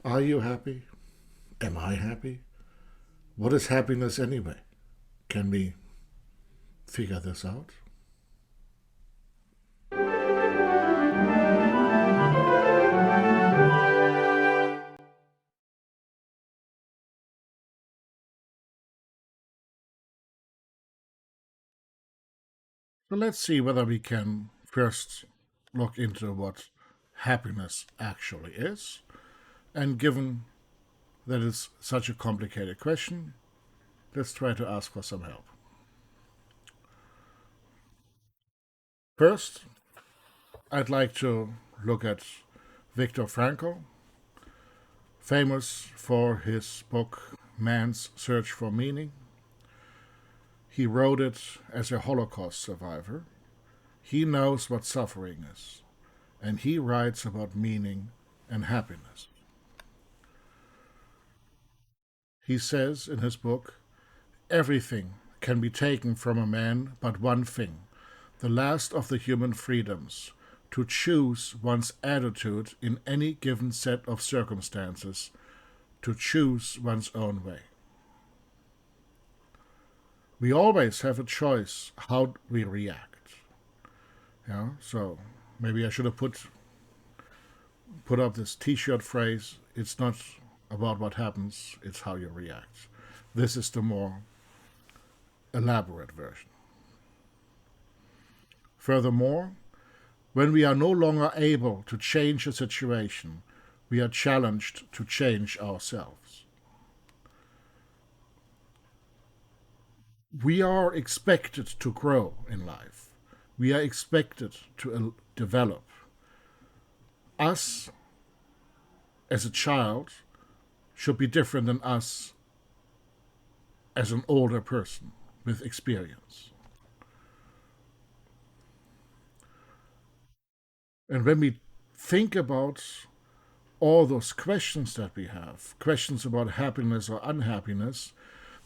Are you happy? Am I happy? What is happiness anyway? Can we figure this out? So let's see whether we can first look into what happiness actually is. And given that it's such a complicated question, let's try to ask for some help. First, I'd like to look at Viktor Frankl, famous for his book Man's Search for Meaning. He wrote it as a Holocaust survivor. He knows what suffering is, and he writes about meaning and happiness. He says in his book, everything can be taken from a man but one thing, the last of the human freedoms, to choose one's attitude in any given set of circumstances, to choose one's own way. We always have a choice how we react. Yeah, so maybe I should have put up this T-shirt phrase. It's not about what happens; it's how you react. This is the more elaborate version. Furthermore, when we are no longer able to change a situation, we are challenged to change ourselves. We are expected to grow in life. We are expected to develop. Us as a child should be different than us as an older person with experience. And when we think about all those questions that we have, questions about happiness or unhappiness,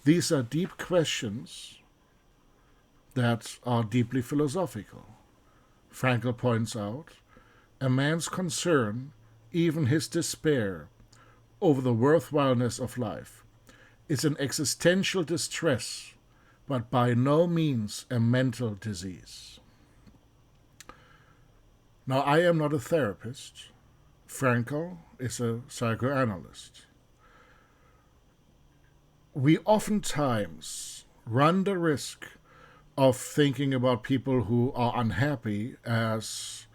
these are deep questions that are deeply philosophical. Frankl points out a man's concern, even his despair, over the worthwhileness of life is an existential distress, but by no means a mental disease. Now, I am not a therapist. Frankl is a psychoanalyst. We oftentimes run the risk of thinking about people who are unhappy as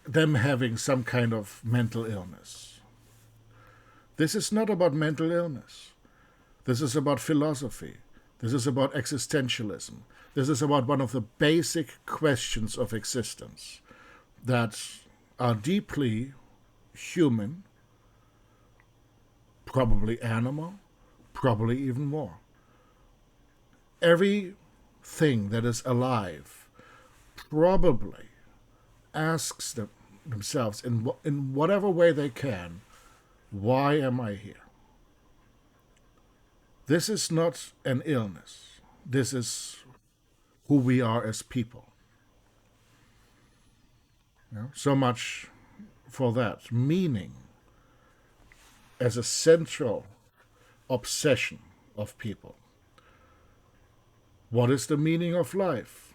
them having some kind of mental illness. This is not about mental illness. This is about philosophy. This is about existentialism. This is about one of the basic questions of existence that are deeply human, probably animal, probably even more. Everything that is alive probably asks themselves in whatever way they can, why am I here? This is not an illness. This is who we are as people. So much for that. Meaning as a central obsession of people. What is the meaning of life?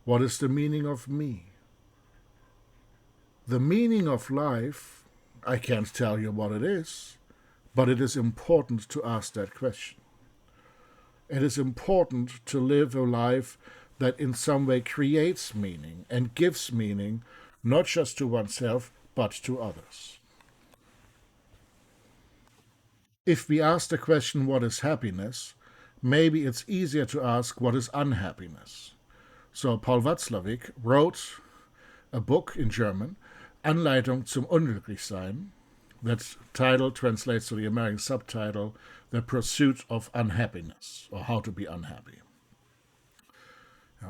What is the meaning of me? The meaning of life, I can't tell you what it is, but it is important to ask that question. It is important to live a life that in some way creates meaning and gives meaning not just to oneself but to others. If we ask the question, what is happiness, maybe it's easier to ask, what is unhappiness? So Paul Watzlawick wrote a book in German, Anleitung zum Unglücklichsein. That title translates to the American subtitle, The Pursuit of Unhappiness, or How to Be Unhappy.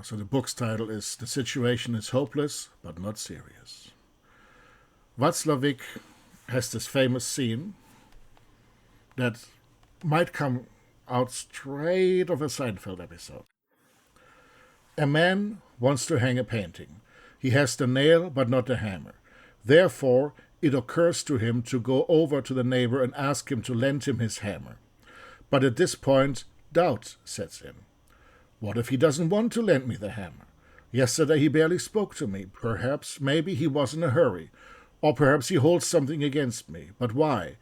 So the book's title is The Situation is Hopeless, but Not Serious. Watzlawick has this famous scene that might come out straight of a Seinfeld episode. A man wants to hang a painting. He has the nail but not the hammer. Therefore, it occurs to him to go over to the neighbor and ask him to lend him his hammer. But at this point, doubt sets in. What if he doesn't want to lend me the hammer? Yesterday he barely spoke to me. Perhaps, maybe he was in a hurry. Or perhaps he holds something against me. But why?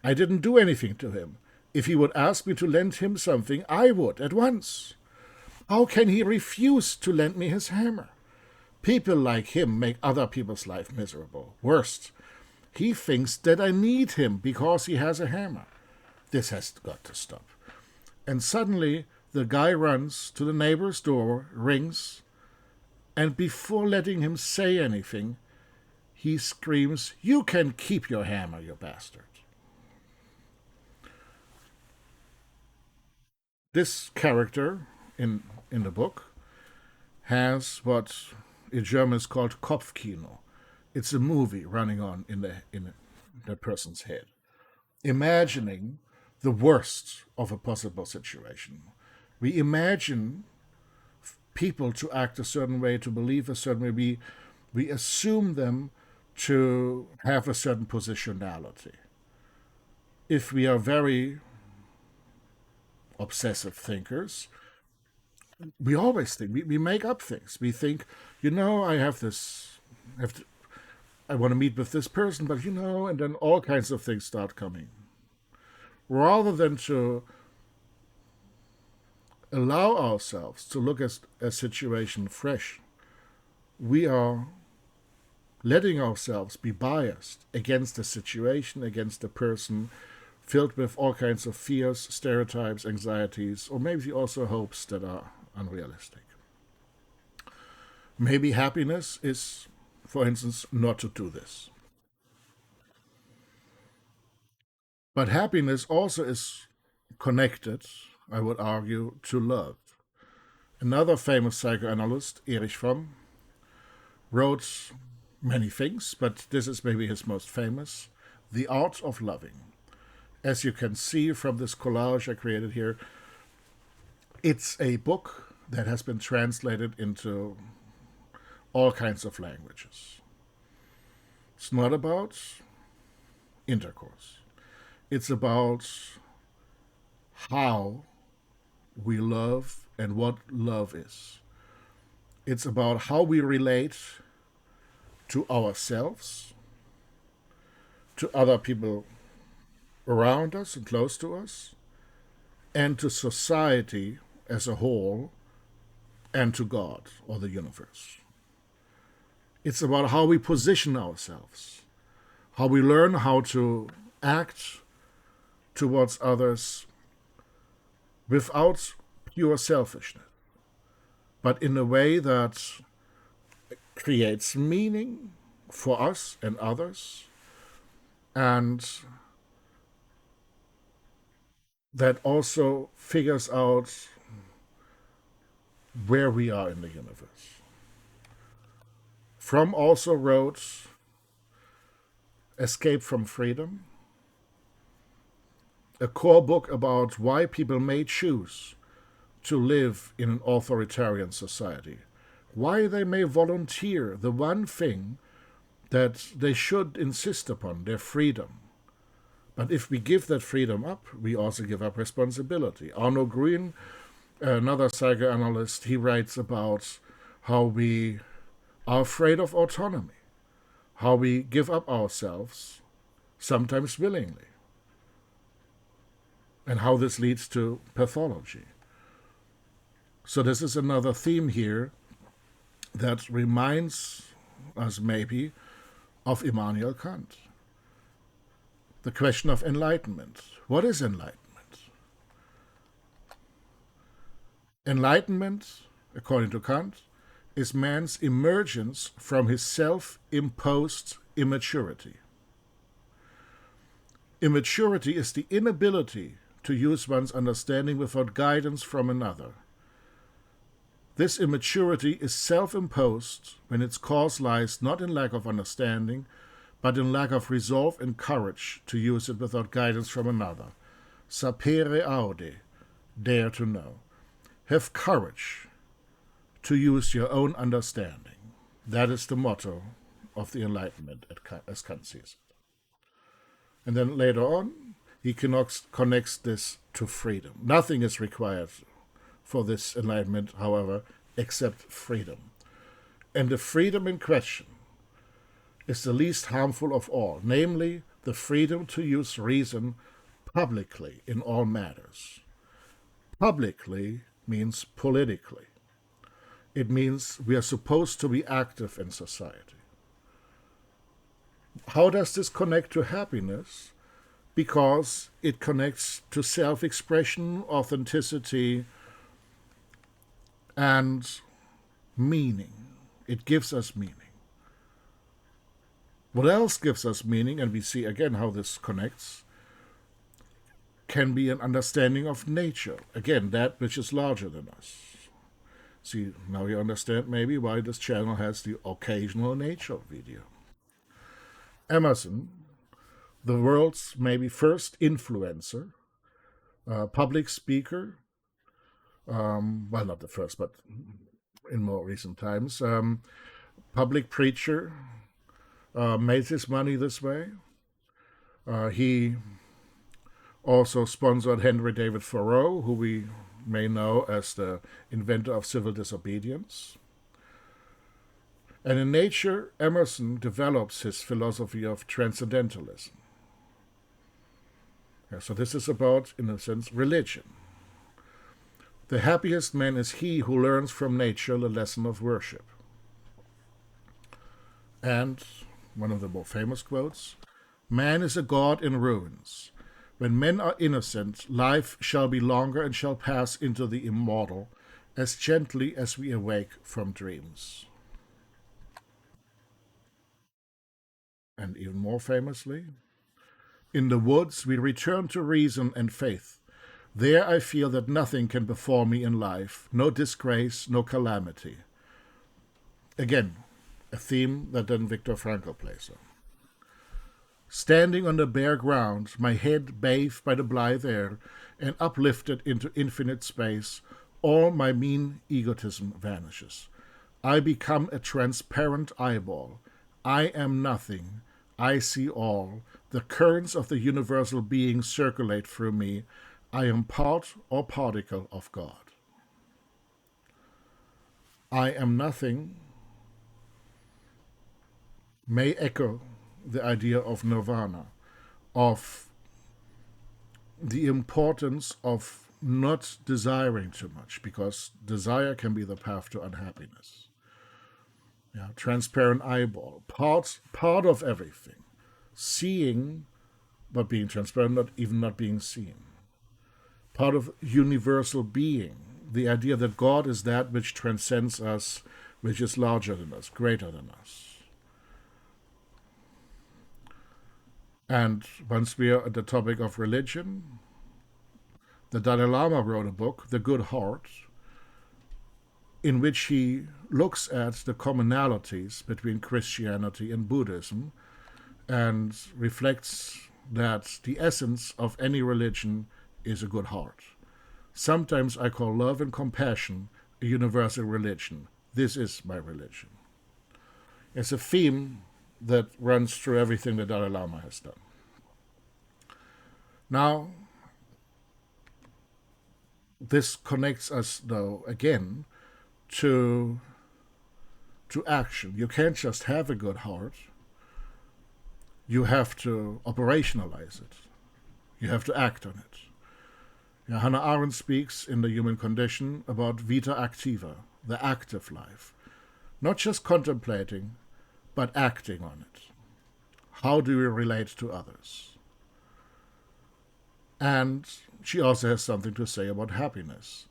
I didn't do anything to him. If he would ask me to lend him something, I would, at once. How can he refuse to lend me his hammer? People like him make other people's life miserable. Worst, he thinks that I need him because he has a hammer. This has got to stop. And suddenly the guy runs to the neighbor's door, rings, and before letting him say anything, he screams, "You can keep your hammer, you bastard." This character in the book has what in German is called Kopfkino. It's a movie running on in the person's head, imagining the worst of a possible situation. We imagine people to act a certain way, to believe a certain way. We assume them to have a certain positionality. If we are very obsessive thinkers, we always think, we make up things. We think, I I want to meet with this person, but and then all kinds of things start coming. Rather than to allow ourselves to look at a situation fresh, we are letting ourselves be biased against the situation, against the person, filled with all kinds of fears, stereotypes, anxieties, or maybe also hopes that are unrealistic. Maybe happiness is, for instance, not to do this. But happiness also is connected, I would argue, to love. Another famous psychoanalyst, Erich Fromm, wrote many things, but this is maybe his most famous, The Art of Loving. As you can see from this collage I created here, it's a book that has been translated into all kinds of languages. It's not about intercourse. It's about how we love and what love is. It's about how we relate to ourselves, to other people around us and close to us, and to society as a whole, and to God or the universe. It's about how we position ourselves, how we learn how to act towards others without pure selfishness, but in a way that creates meaning for us and others, and that also figures out where we are in the universe. Fromm also wrote Escape from Freedom, a core book about why people may choose to live in an authoritarian society, why they may volunteer the one thing that they should insist upon, their freedom. But if we give that freedom up, we also give up responsibility. Arno Green, another psychoanalyst, he writes about how we are afraid of autonomy, how we give up ourselves, sometimes willingly, and how this leads to pathology. So this is another theme here that reminds us maybe of Immanuel Kant. The question of enlightenment. What is enlightenment? Enlightenment, according to Kant, is man's emergence from his self-imposed immaturity. Immaturity is the inability to use one's understanding without guidance from another. This immaturity is self-imposed when its cause lies not in lack of understanding, but in lack of resolve and courage to use it without guidance from another. Sapere aude, dare to know. Have courage to use your own understanding. That is the motto of the Enlightenment, as Kant sees it. And then later on, he connects this to freedom. Nothing is required for this enlightenment, however, except freedom. And the freedom in question is the least harmful of all, namely the freedom to use reason publicly in all matters. Publicly means politically. It means we are supposed to be active in society. How does this connect to happiness? Because it connects to self-expression, authenticity, and meaning. It gives us meaning. What else gives us meaning, and we see again how this connects, can be an understanding of nature. Again, that which is larger than us. See, now you understand maybe why this channel has the occasional nature video. Emerson, the world's maybe first influencer, public speaker, well, not the first, but in more recent times, public preacher, made his money this way. He also sponsored Henry David Thoreau, who we may know as the inventor of civil disobedience. And in nature, Emerson develops his philosophy of transcendentalism. Yeah, so this is about, in a sense, religion. The happiest man is he who learns from nature the lesson of worship. And one of the more famous quotes, man is a god in ruins. When men are innocent, life shall be longer and shall pass into the immortal, as gently as we awake from dreams. And even more famously, in the woods we return to reason and faith. There I feel that nothing can befall me in life, no disgrace, no calamity. Again, a theme that then Viktor Frankl plays on. Standing on the bare ground, my head bathed by the blithe air and uplifted into infinite space, all my mean egotism vanishes. I become a transparent eyeball. I am nothing. I see all. The currents of the universal being circulate through me. I am part or particle of God. I am nothing may echo the idea of nirvana, of the importance of not desiring too much, because desire can be the path to unhappiness. Yeah, transparent eyeball, part of everything, seeing but being transparent, not being seen. Part of universal being, the idea that God is that which transcends us, which is larger than us, greater than us. And once we are at the topic of religion, the Dalai Lama wrote a book, The Good Heart, in which he looks at the commonalities between Christianity and Buddhism and reflects that the essence of any religion is a good heart. Sometimes I call love and compassion a universal religion. This is my religion. It's a theme that runs through everything the Dalai Lama has done. Now, this connects us, though, again, to action. You can't just have a good heart. You have to operationalize it. You have to act on it. Yeah, Hannah Arendt speaks in The Human Condition about vita activa, the active life. Not just contemplating, but acting on it. How do we relate to others? And she also has something to say about happiness.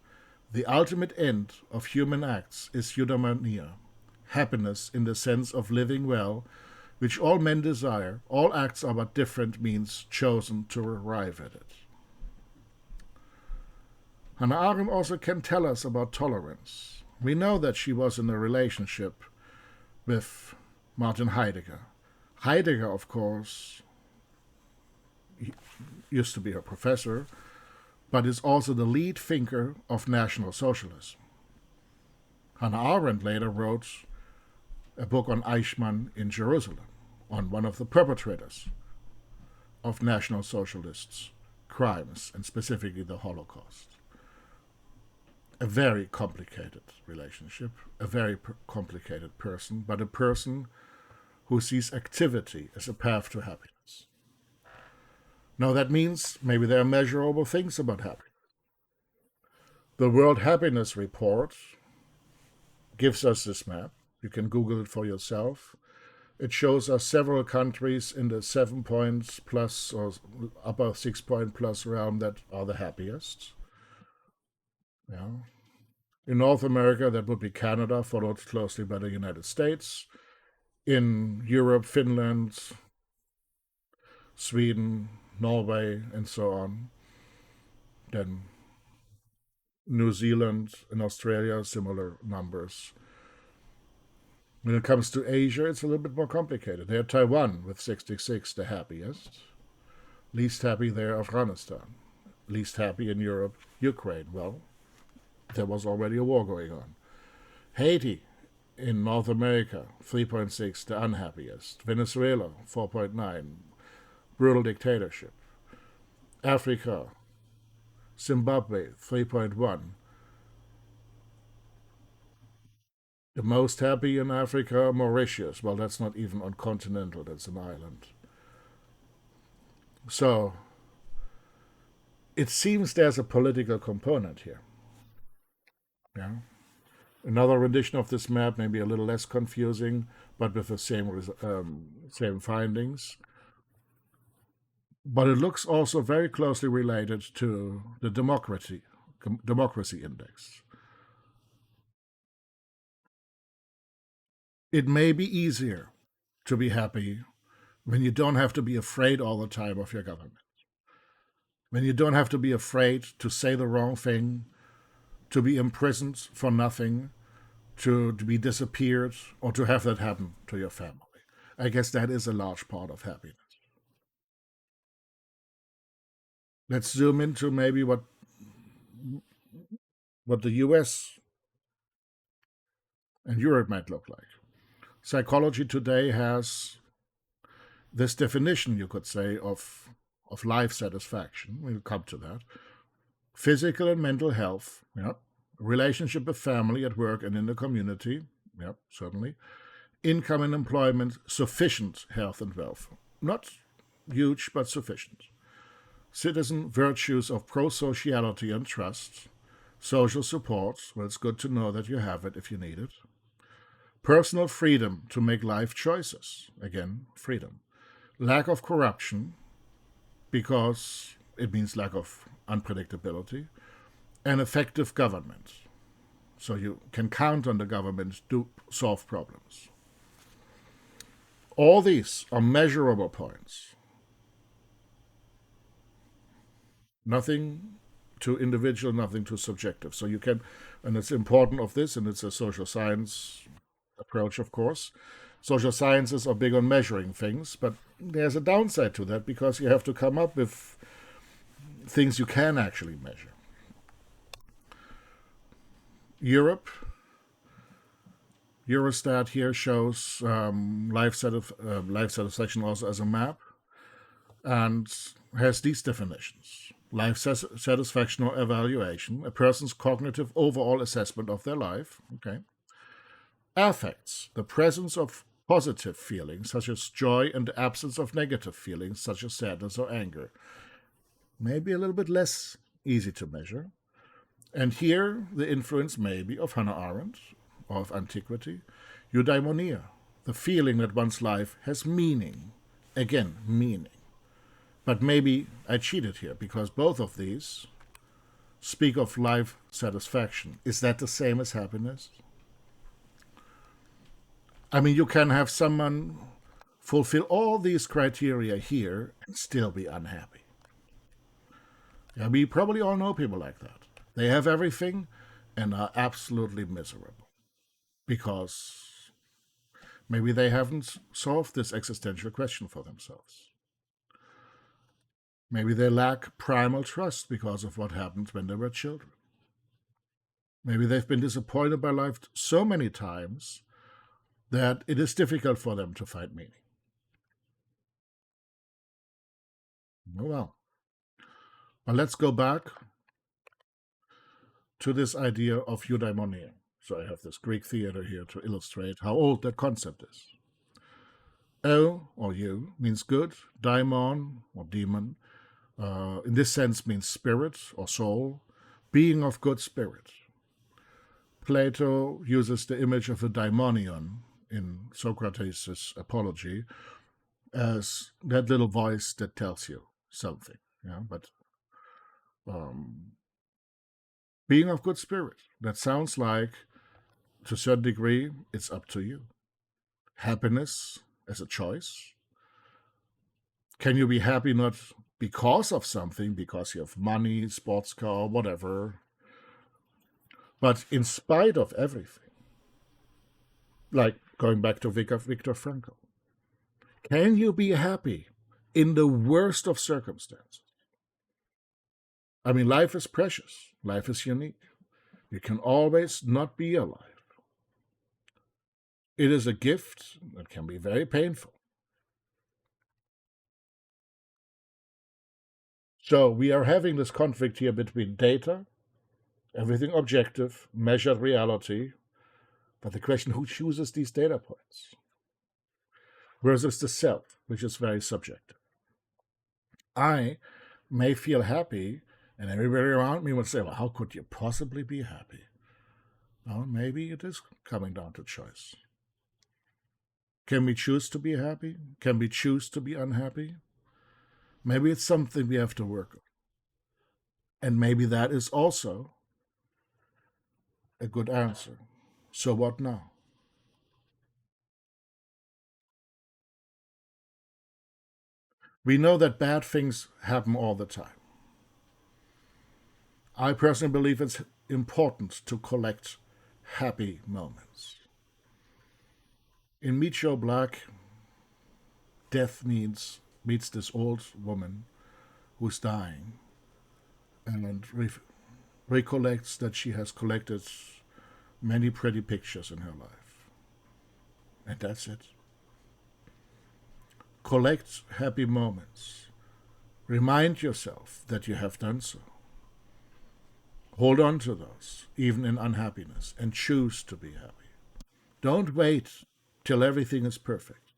The ultimate end of human acts is eudaimonia, happiness in the sense of living well, which all men desire. All acts are but different means chosen to arrive at it. Hannah Arendt also can tell us about tolerance. We know that she was in a relationship with Martin Heidegger. Heidegger, of course, used to be her professor, but is also the lead thinker of National Socialism. Hannah Arendt later wrote a book on Eichmann in Jerusalem, on one of the perpetrators of National Socialists' crimes, and specifically the Holocaust. A very complicated relationship, a very complicated person, but a person who sees activity as a path to happiness. Now, that means maybe there are measurable things about happiness. The World Happiness Report gives us this map. You can Google it for yourself. It shows us several countries in the 7 points plus or upper 6 point plus realm that are the happiest. Yeah. In North America, that would be Canada, followed closely by the United States. In Europe, Finland, Sweden, Norway, and so on. Then New Zealand and Australia, similar numbers. When it comes to Asia, it's a little bit more complicated. There, Taiwan with 66, the happiest. Least happy there, Afghanistan. Least happy in Europe, Ukraine. Well, there was already a war going on. Haiti in North America, 3.6, the unhappiest. Venezuela, 4.9, brutal dictatorship. Africa, Zimbabwe, 3.1. The most happy in Africa, Mauritius. Well, that's not even on continental, that's an island. So, it seems there's a political component here. Yeah. Another rendition of this map may be a little less confusing, but with the same findings. But it looks also very closely related to the democracy index. It may be easier to be happy when you don't have to be afraid all the time of your government, when you don't have to be afraid to say the wrong thing, to be imprisoned for nothing, to be disappeared, or to have that happen to your family. I guess that is a large part of happiness. Let's zoom into maybe what the US and Europe might look like. Psychology today has this definition, you could say, of life satisfaction. We'll come to that. Physical and mental health, yeah. Relationship with family, at work, and in the community, yeah, certainly. Income and employment, sufficient health and wealth. Not huge, but sufficient. Citizen virtues of pro-sociality and trust. Social support, well, it's good to know that you have it if you need it. Personal freedom to make life choices. Again, freedom. Lack of corruption, because it means lack of unpredictability. And effective government. So you can count on the government to solve problems. All these are measurable points. Nothing too individual, nothing too subjective. So you can, and it's important of this, and it's a social science approach, of course. Social sciences are big on measuring things, but there's a downside to that because you have to come up with things you can actually measure. Europe, Eurostat here shows life satisfaction also as a map and has these definitions. Life satisfaction or evaluation, a person's cognitive overall assessment of their life. Okay. Affects, the presence of positive feelings such as joy and the absence of negative feelings such as sadness or anger. Maybe a little bit less easy to measure. And here, the influence maybe of Hannah Arendt, or of antiquity, eudaimonia, the feeling that one's life has meaning. Again, meaning. But maybe I cheated here, because both of these speak of life satisfaction. Is that the same as happiness? I mean, you can have someone fulfill all these criteria here and still be unhappy. Yeah, we probably all know people like that. They have everything and are absolutely miserable because maybe they haven't solved this existential question for themselves. Maybe they lack primal trust because of what happened when they were children. Maybe they've been disappointed by life so many times that it is difficult for them to find meaning. Oh, well. But let's go back to this idea of eudaimonia. So I have this Greek theater here to illustrate how old that concept is. Eu, or you, means good. Daimon, or demon, in this sense means spirit or soul, being of good spirit. Plato uses the image of a daimonion in Socrates' Apology as that little voice that tells you something. Yeah, but being of good spirit, that sounds like, to a certain degree, it's up to you. Happiness as a choice. Can you be happy not because of something, because you have money, sports car, whatever, but in spite of everything? Like going back to Viktor Frankl. Can you be happy in the worst of circumstances? I mean, life is precious. Life is unique. You can always not be alive. It is a gift that can be very painful. So we are having this conflict here between data, everything objective, measured reality, but the question, who chooses these data points? Versus the self, which is very subjective. I may feel happy, and everybody around me would say, well, how could you possibly be happy? Well, maybe it is coming down to choice. Can we choose to be happy? Can we choose to be unhappy? Maybe it's something we have to work on. And maybe that is also a good answer. So what now? We know that bad things happen all the time. I personally believe it's important to collect happy moments. In Meet Joe Black, death meets this old woman who's dying and recollects that she has collected many pretty pictures in her life. And that's it. Collect happy moments. Remind yourself that you have done so. Hold on to those, even in unhappiness, and choose to be happy. Don't wait till everything is perfect.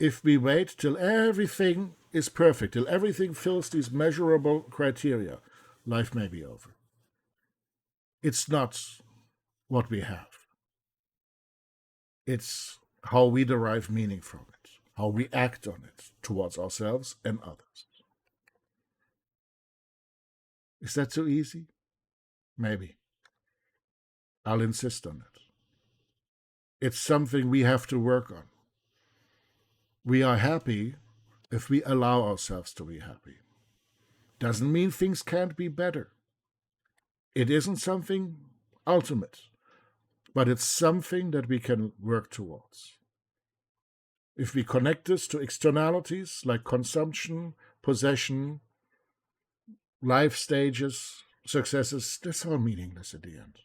If we wait till everything is perfect, till everything fills these measurable criteria, life may be over. It's not what we have. It's how we derive meaning from it, how we act on it towards ourselves and others. Is that too easy? Maybe. I'll insist on it. It's something we have to work on. We are happy if we allow ourselves to be happy. Doesn't mean things can't be better. It isn't something ultimate, but it's something that we can work towards. If we connect this to externalities like consumption, possession, life stages, successes, that's all meaningless at the end.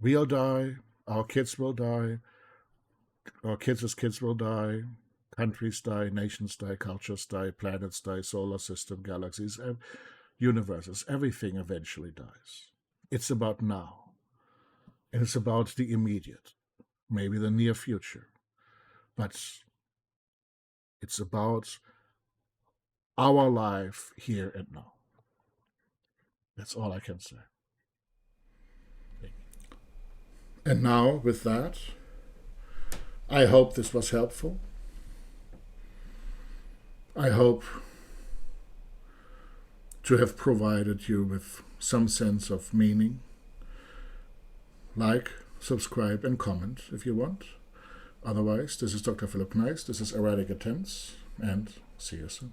We'll die, our kids will die, our kids' kids will die, countries die, nations die, cultures die, planets die, solar system, galaxies, universes, everything eventually dies. It's about now. And it's about the immediate, maybe the near future. But it's about our life here and now. That's all I can say. And now, with that, I hope this was helpful. I hope to have provided you with some sense of meaning. Like, subscribe, and comment if you want. Otherwise, this is Dr. Philip Kneist. This is Erratic Attempts, and see you soon.